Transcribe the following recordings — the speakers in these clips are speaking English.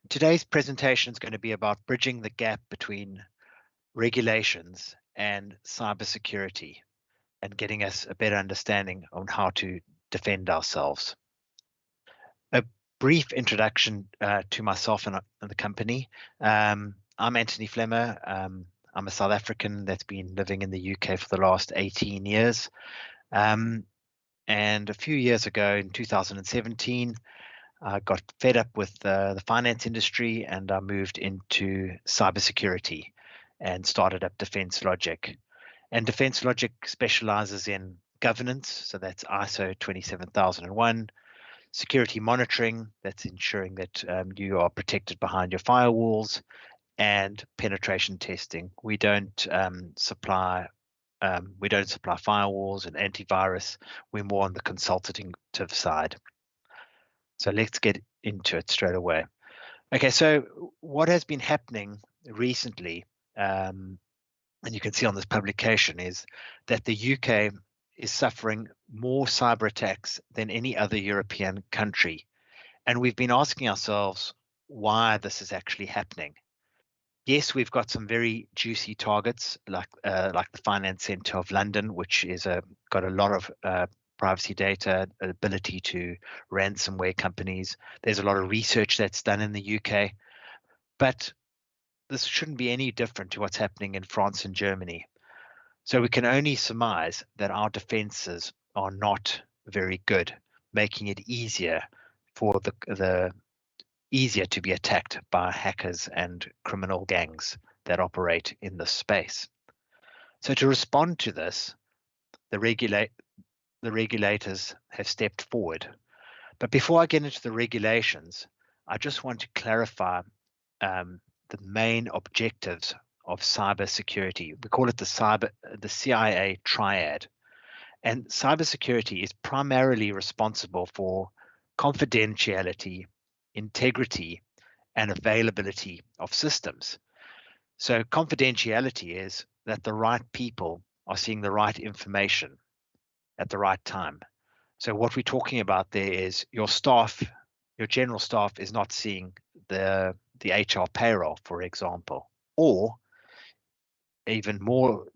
Today's presentation is going to be about bridging the gap between regulations and cybersecurity and getting us a better understanding on how to defend ourselves. A brief introduction to myself and the company. I'm Anthony Flemmer. I'm a South African that's been living in the UK for the last 18 years. And a few years ago in 2017, I got fed up with the finance industry and I moved into cybersecurity and started up Defense Logic. And Defense Logic specializes in governance, so that's ISO 27001, security monitoring, that's ensuring that you are protected behind your firewalls, and penetration testing. We don't supply firewalls and antivirus. We're more on the consultative side. So let's get into it straight away. Okay, so what has been happening recently, and you can see on this publication, is that the UK is suffering more cyber attacks than any other European country. And we've been asking ourselves why this is actually happening. Yes, we've got some very juicy targets like the Finance Centre of London, which is got a lot of privacy data, ability to ransomware companies. There's a lot of research that's done in the UK, but this shouldn't be any different to what's happening in France and Germany. So we can only surmise that our defenses are not very good, making it easier for the easier to be attacked by hackers and criminal gangs that operate in this space. So to respond to this, the regulators have stepped forward. But before I get into the regulations, I just want to clarify the main objectives of cybersecurity. We call it the CIA triad. And cybersecurity is primarily responsible for confidentiality, integrity, and availability of systems. So confidentiality is that the right people are seeing the right information at the right time. So what we're talking about there is your staff, your general staff is not seeing the HR payroll, for example, or even more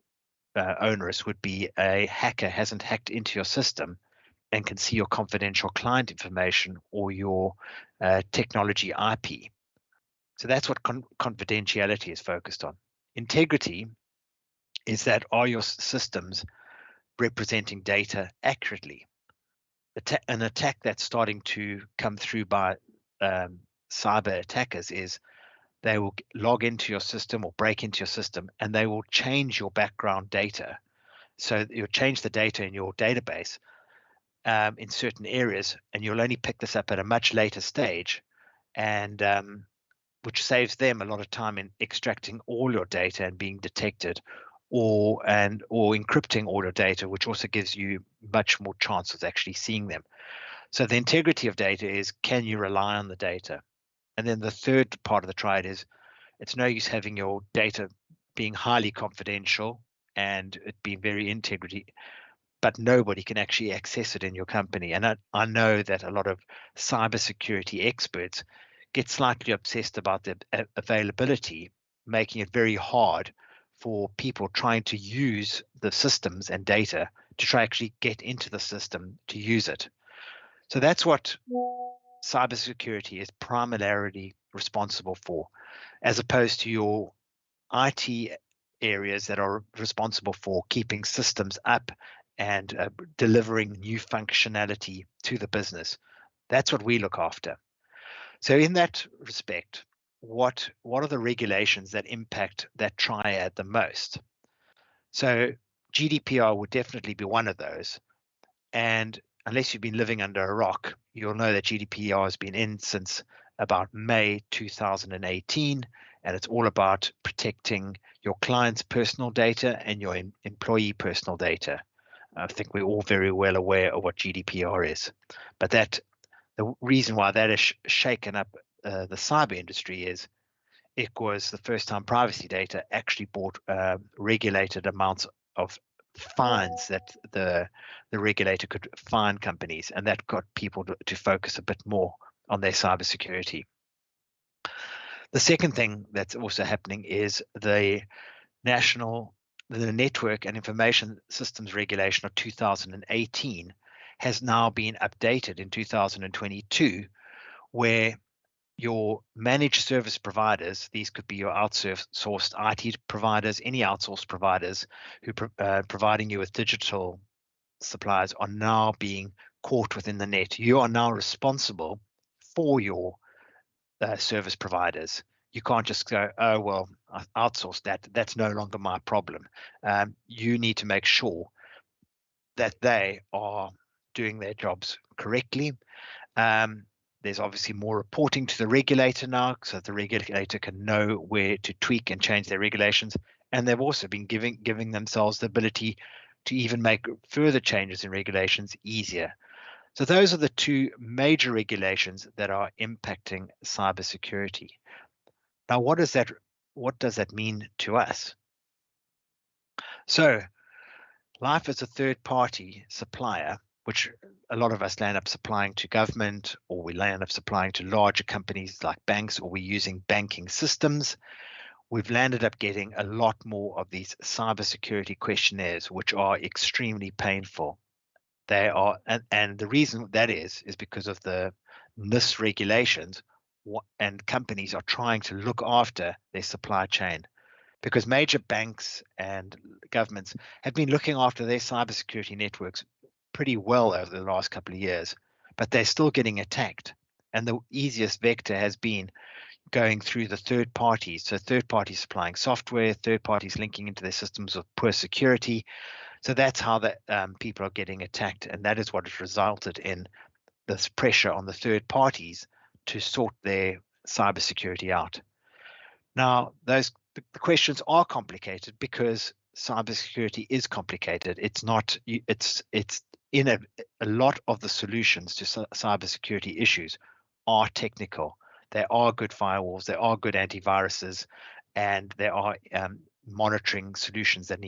onerous would be a hacker hasn't hacked into your system and can see your confidential client information or your technology IP. So that's what confidentiality is focused on. Integrity is that are your systems representing data accurately? An attack that's starting to come through by cyber attackers is they will log into your system or break into your system and they will change your background data. So you'll change the data in your database in certain areas, and you'll only pick this up at a much later stage, and which saves them a lot of time in extracting all your data and being detected, or encrypting all your data, which also gives you much more chance of actually seeing them. So the integrity of data is, can you rely on the data? And then the third part of the triad is, it's no use having your data being highly confidential and it being very integrity, but nobody can actually access it in your company. And I know that a lot of cybersecurity experts get slightly obsessed about the availability, making it very hard for people trying to use the systems and data to try actually get into the system to use it. So that's what cybersecurity is primarily responsible for, as opposed to your IT areas that are responsible for keeping systems up and delivering new functionality to the business. That's what we look after. So in that respect, what are the regulations that impact that triad the most? So GDPR would definitely be one of those. And unless you've been living under a rock, you'll know that GDPR has been in since about May 2018, and it's all about protecting your client's personal data and your employee personal data. I think we're all very well aware of what GDPR is, but the reason why that has shaken up the cyber industry is it was the first time privacy data actually brought regulated amounts of fines that the regulator could fine companies, and that got people to focus a bit more on their cybersecurity. The second thing that's also happening is the Network and Information Systems Regulation of 2018 has now been updated in 2022, where your managed service providers, these could be your outsourced IT providers, any outsourced providers who providing you with digital supplies, are now being caught within the net. You are now responsible for your service providers. You can't just go, oh, well, I outsourced that. That's no longer my problem. You need to make sure that they are doing their jobs correctly. There's obviously more reporting to the regulator now, so the regulator can know where to tweak and change their regulations. And they've also been giving themselves the ability to even make further changes in regulations easier. So those are the two major regulations that are impacting cybersecurity. Now, what does that mean to us? So, life as a third-party supplier, which a lot of us land up supplying to government, or we land up supplying to larger companies like banks, or we're using banking systems, we've landed up getting a lot more of these cybersecurity questionnaires, which are extremely painful. They are, and the reason that is because of the NIST regulations, and companies are trying to look after their supply chain, because major banks and governments have been looking after their cybersecurity networks pretty well over the last couple of years, but they're still getting attacked. And the easiest vector has been going through the third parties. So third parties supplying software, third parties linking into their systems of poor security. So that's how people are getting attacked, and that is what has resulted in this pressure on the third parties to sort their cybersecurity out. Now, the questions are complicated because cybersecurity is complicated. It's not. It's in a lot of the solutions to cybersecurity issues are technical. There are good firewalls, there are good antiviruses, and there are monitoring solutions that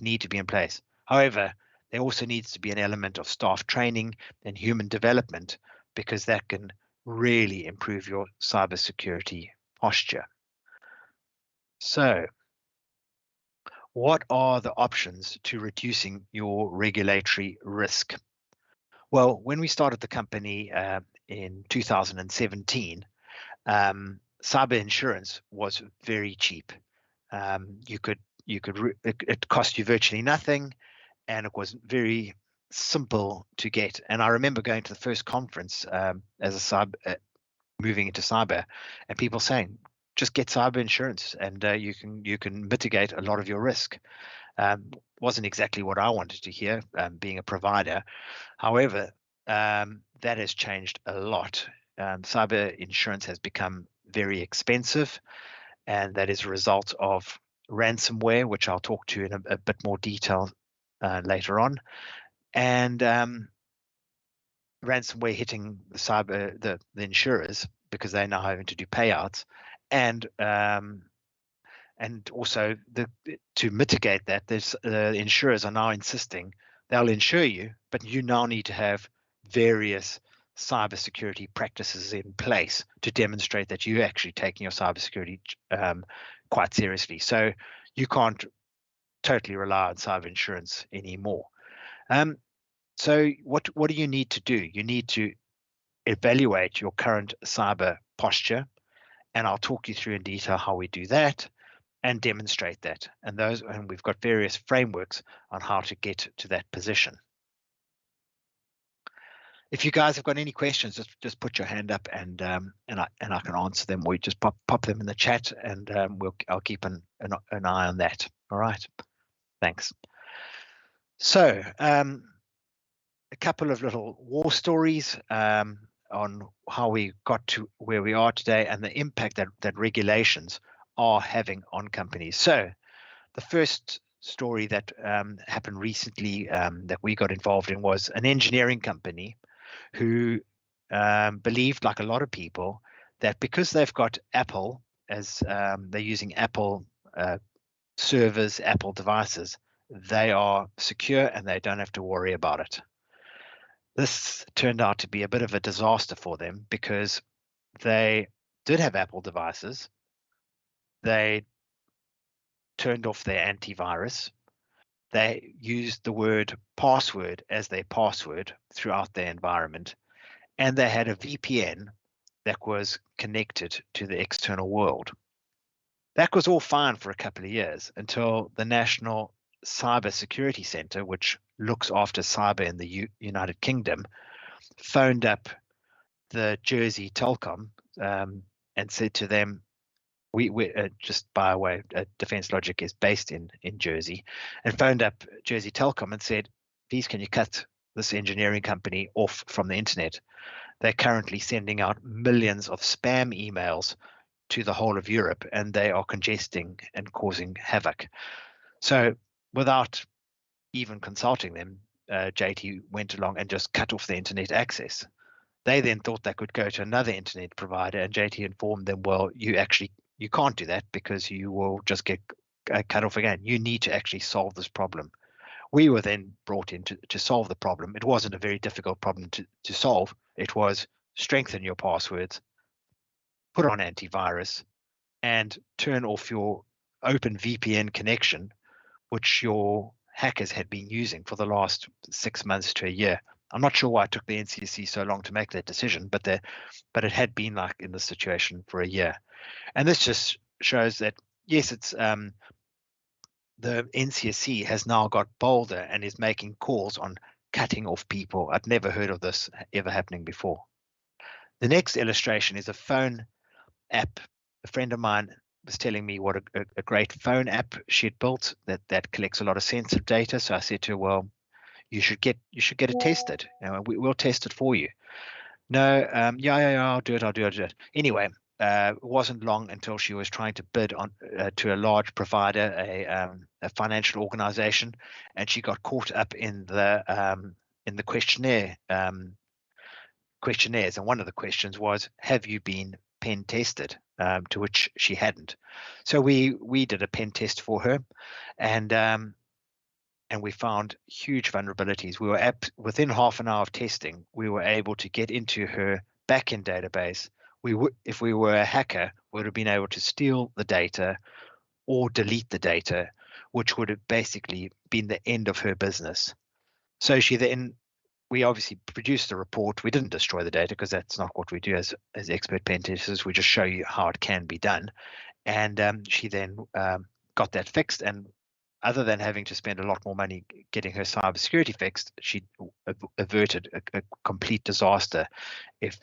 need to be in place. However, there also needs to be an element of staff training and human development, because that can really improve your cybersecurity posture. So, what are the options to reducing your regulatory risk? Well, when we started the company in 2017, cyber insurance was very cheap. It cost you virtually nothing, and it was very simple to get. And I remember going to the first conference moving into cyber, and people saying, just get cyber insurance, and you can mitigate a lot of your risk. Wasn't exactly what I wanted to hear, being a provider. However, that has changed a lot. Cyber insurance has become very expensive, and that is a result of ransomware, which I'll talk to in a bit more detail later on, and ransomware hitting the insurers, because they're now having to do payouts, and also to mitigate that, the insurers are now insisting they'll insure you, but you now need to have various cybersecurity practices in place to demonstrate that you're actually taking your cybersecurity quite seriously. So you can't totally rely on cyber insurance anymore. So what do you need to do? You need to evaluate your current cyber posture, and I'll talk you through in detail how we do that and demonstrate that. And we've got various frameworks on how to get to that position. If you guys have got any questions, just put your hand up, and I can answer them, or you just pop them in the chat, and I'll keep an eye on that. All right, thanks. So a couple of little war stories on how we got to where we are today, and the impact that regulations are having on companies. So the first story that happened recently that we got involved in was an engineering company who believed, like a lot of people, that because they've got Apple as they're using Apple servers, Apple devices, they are secure and they don't have to worry about it. This turned out to be a bit of a disaster for them, because they did have Apple devices, they turned off their antivirus. They used the word password as their password throughout their environment. And they had a VPN that was connected to the external world. That was all fine for a couple of years until the National Cyber Security Center, which looks after cyber in the United Kingdom, phoned up the Jersey Telecom and said to them, we just by the way, Defense Logic is based in Jersey, and phoned up Jersey Telecom and said, please, can you cut this engineering company off from the internet? They're currently sending out millions of spam emails to the whole of Europe, and they are congesting and causing havoc. So without even consulting them, JT went along and just cut off the internet access. They then thought they could go to another internet provider, and JT informed them, well, you can't do that because you will just get cut off again. You need to actually solve this problem. We were then brought in to solve the problem. It wasn't a very difficult problem to solve. It was strengthen your passwords, put on antivirus, and turn off your open VPN connection, which your hackers had been using for the last 6 months to a year. I'm not sure why it took the NCSC so long to make that decision, but it had been like in this situation for a year. And this just shows that, yes, it's the NCSC has now got bolder and is making calls on cutting off people. I'd never heard of this ever happening before. The next illustration is a phone app. A friend of mine was telling me what a great phone app she had built that collects a lot of sensitive data. So I said to her, well, you should get it tested. We'll test it for you. No, yeah, I'll do it. Anyway, it wasn't long until she was trying to bid on to a large provider, a financial organization, and she got caught up in the questionnaires. And one of the questions was, have you been pen tested? To which she hadn't. So we did a pen test for her, and we found huge vulnerabilities. We were within half an hour of testing, we were able to get into her backend database. If we were a hacker, we would have been able to steal the data or delete the data, which would have basically been the end of her business. So we obviously produced the report. We didn't destroy the data because that's not what we do as expert pen testers. We just show you how it can be done. And she then got that fixed. And other than having to spend a lot more money getting her cybersecurity fixed, she averted a complete disaster if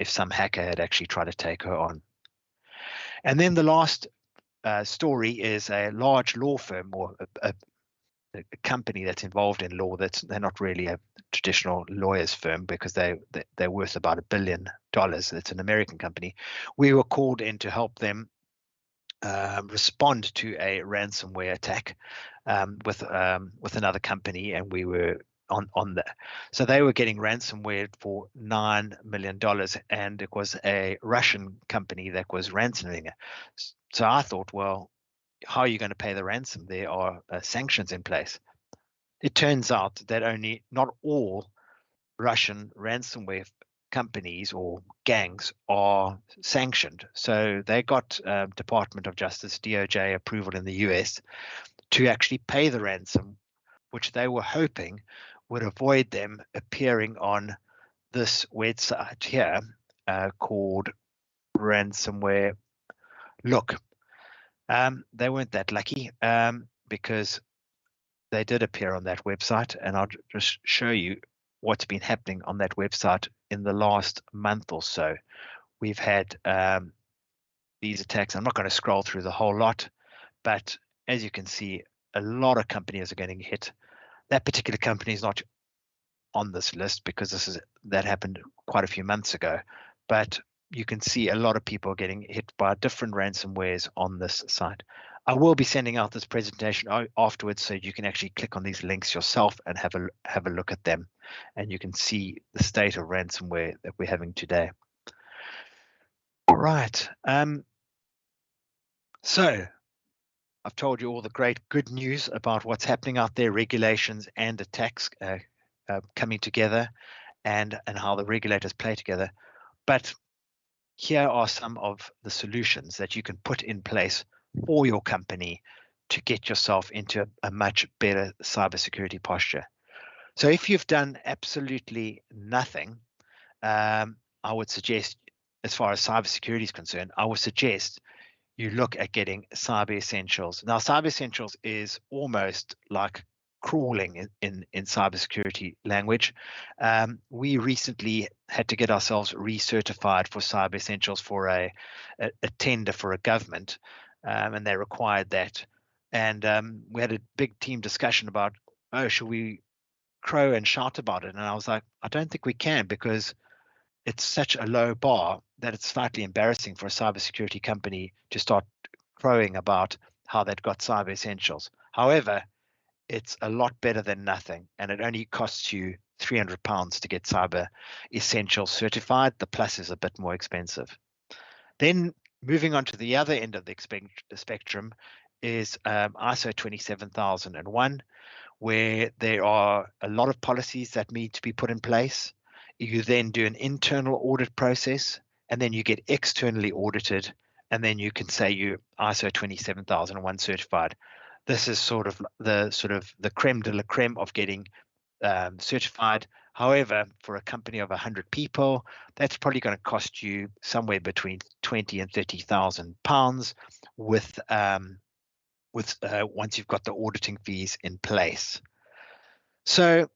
some hacker had actually tried to take her on. And then the last story is a large law firm or a company that's involved in law. They're not really a traditional lawyers firm because they're worth about $1 billion. It's an American company. We were called in to help them respond to a ransomware attack with another company, and we were on that. So they were getting ransomware for $9 million, and it was a Russian company that was ransoming it. So I thought, well, how are you going to pay the ransom? There are sanctions in place. It turns out that not all Russian ransomware companies or gangs are sanctioned. So they got Department of Justice, DOJ approval in the US to actually pay the ransom, which they were hoping would avoid them appearing on this website here called Ransomware Look. They weren't that lucky because they did appear on that website, and I'll just show you what's been happening on that website in the last month or so. We've had these attacks. I'm not going to scroll through the whole lot, but as you can see, a lot of companies are getting hit. That particular company is not on this list because that happened quite a few months ago, but you can see a lot of people are getting hit by different ransomwares on this site. I will be sending out this presentation afterwards, so you can actually click on these links yourself and have a look at them, and you can see the state of ransomware that we're having today. All right. So I've told you all the great good news about what's happening out there, regulations and attacks coming together, and how the regulators play together. But here are some of the solutions that you can put in place for your company to get yourself into a much better cybersecurity posture. So if you've done absolutely nothing, I would suggest, as far as cybersecurity is concerned, I would suggest you look at getting Cyber Essentials. Now, Cyber Essentials is almost like crawling in cybersecurity language. We recently had to get ourselves recertified for Cyber Essentials for a tender for a government, and they required that. And we had a big team discussion about, oh, should we crow and shout about it? And I was like, I don't think we can, because it's such a low bar that it's slightly embarrassing for a cybersecurity company to start crowing about how they've got Cyber Essentials. However, it's a lot better than nothing, and it only costs you £300 to get Cyber Essentials certified. The Plus is a bit more expensive. Then moving on to the other end of the spectrum is ISO 27001, where there are a lot of policies that need to be put in place. You then do an internal audit process, and then you get externally audited, and then you can say you ISO 27001 certified. This is sort of the creme de la creme of getting certified. However, for a company of 100 people, that's probably going to cost you somewhere between £20,000 and £30,000 with once you've got the auditing fees in place. So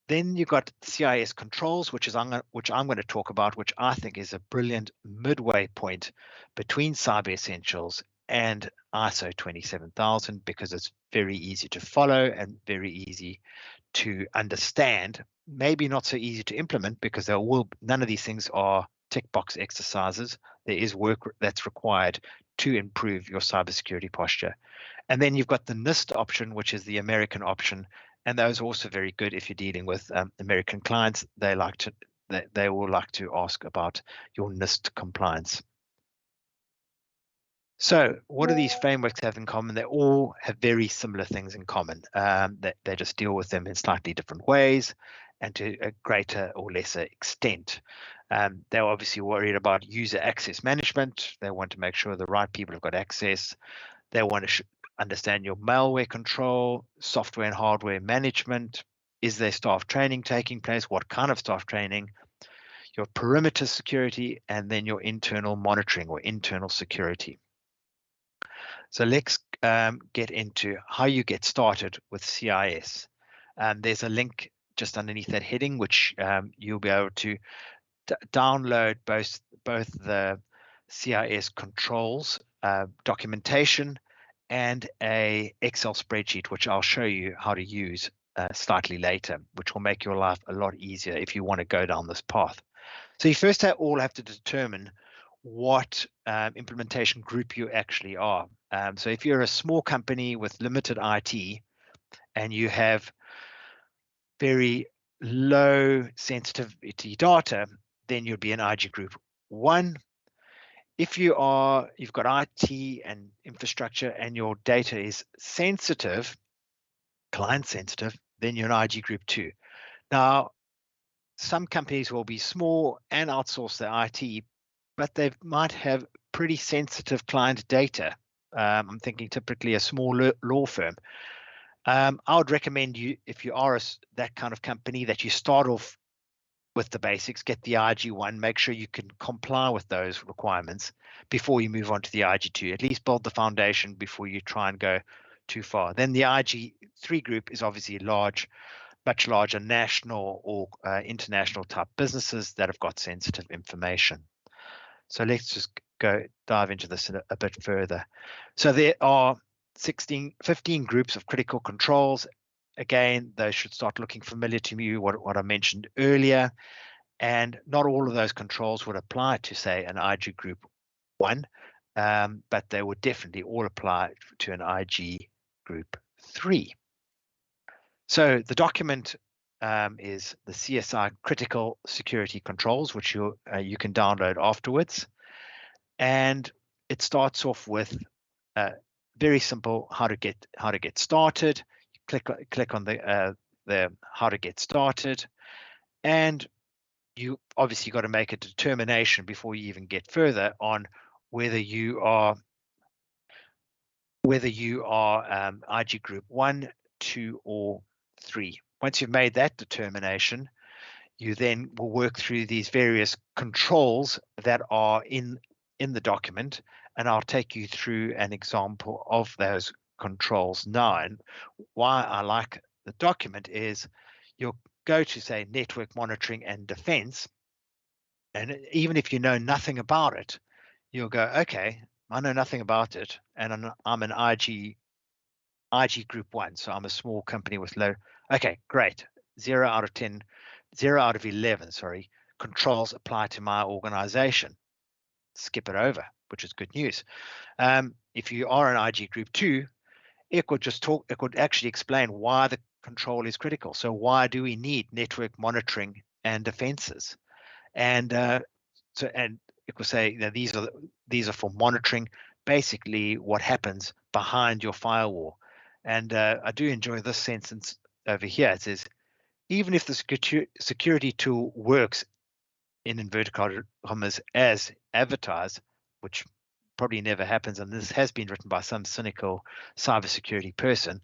then you've got CIS Controls, which I'm going to talk about, which I think is a brilliant midway point between Cyber Essentials and ISO 27000, because it's very easy to follow and very easy to understand. Maybe not so easy to implement, because none of these things are tick box exercises. There is work that's required to improve your cybersecurity posture. And then you've got the NIST option, which is the American option, and those are also very good if you're dealing with American clients. They will like to ask about your NIST compliance. So what do these frameworks have in common? They all have very similar things in common. They just deal with them in slightly different ways and to a greater or lesser extent. They're obviously worried about user access management. They want to make sure the right people have got access. They want to understand your malware control, software and hardware management. Is there staff training taking place? What kind of staff training? Your perimeter security, and then your internal monitoring or internal security. So let's get into how you get started with CIS. There's a link just underneath that heading, which you'll be able to download both the CIS Controls documentation and a Excel spreadsheet, which I'll show you how to use slightly later, which will make your life a lot easier if you want to go down this path. So you first all have to determine what implementation group you actually are. So if you're a small company with limited IT and you have very low sensitivity data, then you'll be an IG group 1. If you've got IT and infrastructure and your data is sensitive, client sensitive, then you're an IG group 2. Now, some companies will be small and outsource their IT, but they might have pretty sensitive client data. I'm thinking typically a small law firm. I would recommend you, if you are that kind of company, that you start off with the basics, get the IG1, make sure you can comply with those requirements before you move on to the IG2. At least build the foundation before you try and go too far. Then the IG3 group is obviously much larger national or international type businesses that have got sensitive information. So let's just dive into this a bit further. So there are 15 groups of critical controls. Again, those should start looking familiar to you, what I mentioned earlier. And not all of those controls would apply to, say, an IG group 1, but they would definitely all apply to an IG group 3. So the document is the CSI Critical Security Controls, which you can download afterwards. And it starts off with very simple how to get started. You click on the how to get started, and you obviously got to make a determination before you even get further on whether you are whether you are IG group 1, 2, or 3. Once you've made that determination, you then will work through these various controls that are in the document, and I'll take you through an example of those controls now. And why I like the document is you'll go to, say, network monitoring and defense, and even if you know nothing about it, you'll go, okay, I know nothing about it, and I'm an IG group 1, so I'm a small company with low. Okay, great. 0 out of 10, 0 out of 11, sorry, controls apply to my organization. Skip it over, which is good news. If you are an IG group 2, it could actually explain why the control is critical. So why do we need network monitoring and defenses? And it will say that these are for monitoring basically what happens behind your firewall. And I do enjoy this sentence over here. It says, even if the security tool works in inverted commas as advertised, which probably never happens, and this has been written by some cynical cybersecurity person,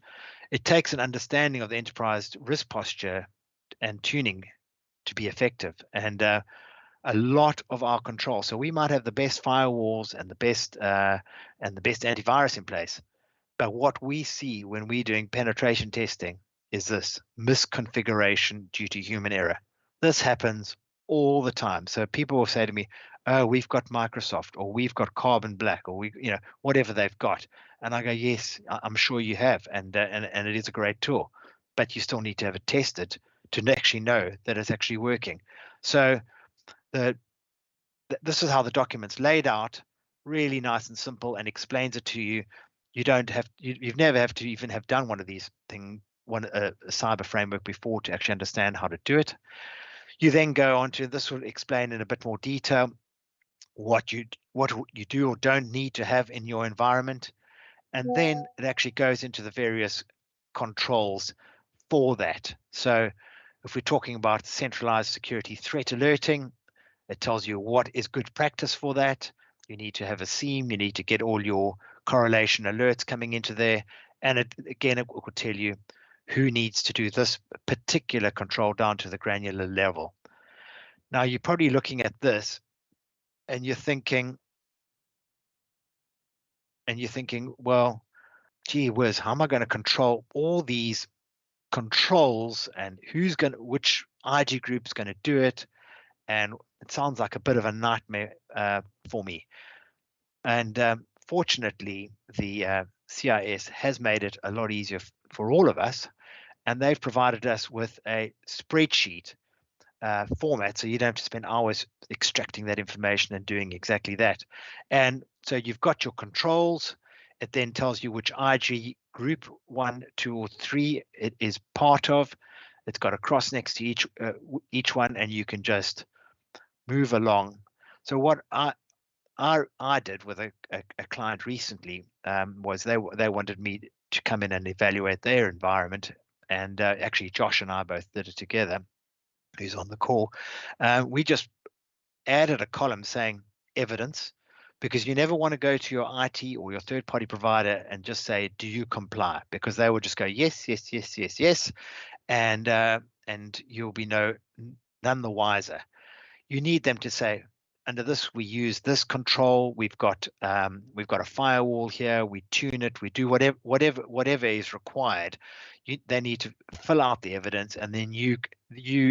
it takes an understanding of the enterprise risk posture and tuning to be effective. And a lot of our control. So we might have the best firewalls and the best antivirus in place, but what we see when we're doing penetration testing is this misconfiguration due to human error. This happens all the time. So people will say to me, "Oh, we've got Microsoft, or we've got Carbon Black, or whatever they've got," and I go, "Yes, I'm sure you have, and it is a great tool, but you still need to have it tested to actually know that it's actually working." So this is how the document's laid out, really nice and simple, and explains it to you. You've never have to even have done one of these things, a cyber framework before, to actually understand how to do it. You then go on to, this will explain in a bit more detail what you do or don't need to have in your environment, and then it actually goes into the various controls for that. So if we're talking about centralized security threat alerting, it tells you what is good practice for that. You need to have a SIEM. You need to get all your correlation alerts coming into there. And it will tell you who needs to do this particular control down to the granular level. Now, you're probably looking at this and you're thinking, well, gee whiz, how am I going to control all these controls, and which IG group is going to do it? And it sounds like a bit of a nightmare for me. And fortunately, the CIS has made it a lot easier for all of us, and they've provided us with a spreadsheet format, so you don't have to spend hours extracting that information and doing exactly that. And so you've got your controls. It then tells you which IG group 1, 2, or 3 it is part of. It's got a cross next to each one, and you can just move along. So what I did with a client recently was they wanted me to come in and evaluate their environment, and actually Josh and I both did it together, who's on the call. We just added a column saying evidence, because you never want to go to your IT or your third-party provider and just say, do you comply? Because they will just go yes, yes, yes, yes, yes, and you'll be none the wiser. You need them to say, under this, we use this control. We've got a firewall here. We tune it. We do whatever is required. They need to fill out the evidence, and then you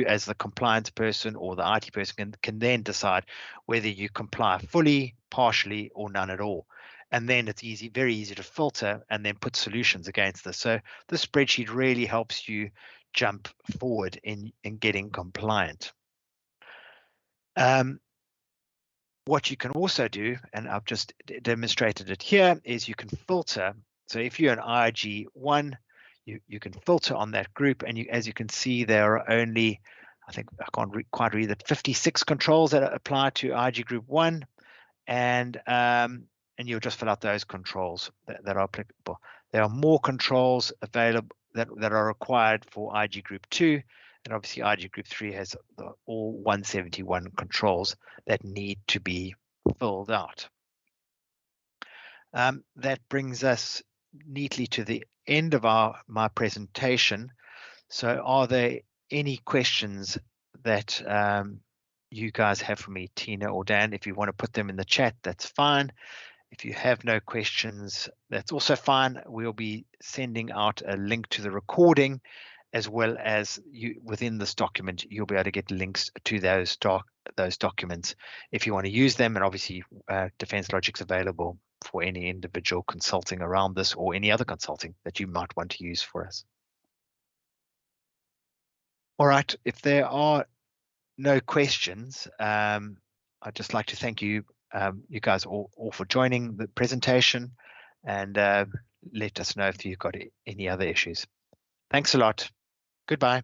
as the compliance person or the IT person can then decide whether you comply fully, partially, or none at all. And then it's very easy to filter and then put solutions against this. So the spreadsheet really helps you jump forward in getting compliant. What you can also do, and I've just demonstrated it here, is you can filter. So if you're an IG 1, you can filter on that group, and as you can see, there are only, I think I can't quite read that, 56 controls that apply to IG group 1, and you'll just fill out those controls that are applicable. There are more controls available that are required for IG group 2. And obviously IG group 3 has all 171 controls that need to be filled out. That brings us neatly to the end of my presentation. So are there any questions that you guys have for me, Tina or Dan? If you want to put them in the chat, that's fine. If you have no questions, that's also fine. We'll be sending out a link to the recording, as well as within this document, you'll be able to get links to those documents if you want to use them. And obviously, Defense Logic's available for any individual consulting around this or any other consulting that you might want to use for us. All right, if there are no questions, I'd just like to thank you, you guys all for joining the presentation, and let us know if you've got any other issues. Thanks a lot. Goodbye.